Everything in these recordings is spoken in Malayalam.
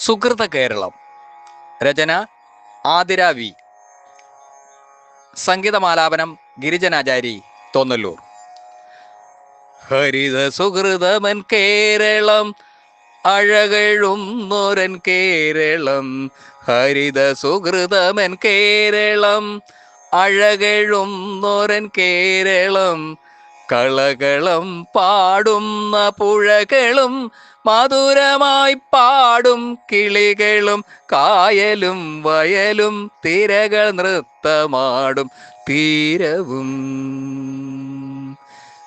സുഹൃത കേരളം. രചന ആതിര വി. സംഗീതമാലാപനം ഗിരിജനാചാരി, തോന്നല്ലൂർ. ഹരിത സുഹൃതമൻ കേരളം, അഴകഴുന്നൊരൻ കേരളം. ഹരിത സുഹൃതമൻ കേരളം, അഴകഴുന്നൊരൻ കേരളം. കളകളം പാടുന്ന പുഴകളും മധുരമായി പാടും കിളികളും, കായലും വയലും തിരകൾ നൃത്തമാടും തീരവും.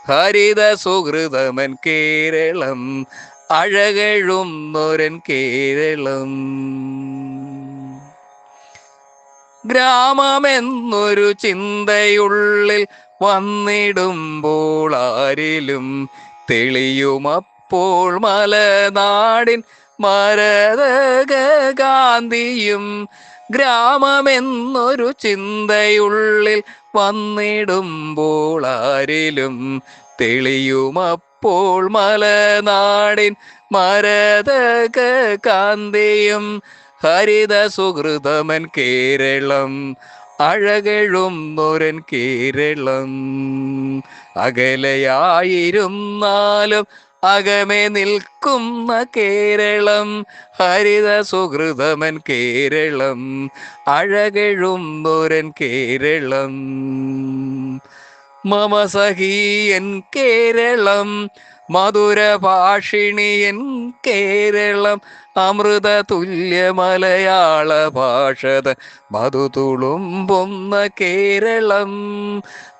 ഹരിത സുഹൃതമൻ കേരളം, അഴകഴുന്നൊരൻ കേരളം. ഗ്രാമമെന്നൊരു ചിന്തയുള്ളിൽ വന്നിടുമ്പോൾ ആരിലും തെളിയുമപ്പോൾ മലനാടിൻ മരതകാന്തിയും. ഗ്രാമമെന്നൊരു ചിന്തയുള്ളിൽ വന്നിടുമ്പോൾ ആരിലും തെളിയുമപ്പോൾ മലനാടിൻ മരതകാന്തിയും. ഹരിത സുഹൃതമൻ കേരളം, അഴകഴുന്നൊരൻ കേരളം. അകലെയായിരുന്നാലും അകമേ നിൽക്കുന്ന കേരളം. ഹരിത സുഹൃതമൻ കേരളം, അഴകഴുന്നൊരൻ കേരളം. മമ സഖീയൻ കേരളം, മധുര ഭാഷിണിയൻ കേരളം. അമൃത തുല്യ മലയാള ഭാഷത മധു തുളുമ്പുന്ന കേരളം.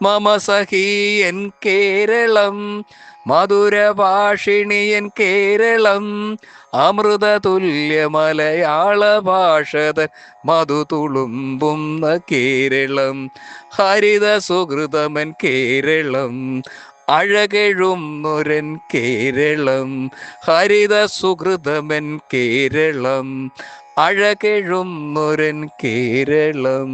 മമ സഖീയൻ കേരളം, മധുര ഭാഷിണിയൻ കേരളം. അമൃത തുല്യ മലയാള ഭാഷത മധു തുളുമ്പുന്ന കേരളം. ഹരിത സുഹൃതമൻ കേരളം, അഴകഴുന്നൊരൻ കേരളം. ഹരിത സുഹൃതമൻ കേരളം, അഴകഴുന്നൊരൻ കേരളം.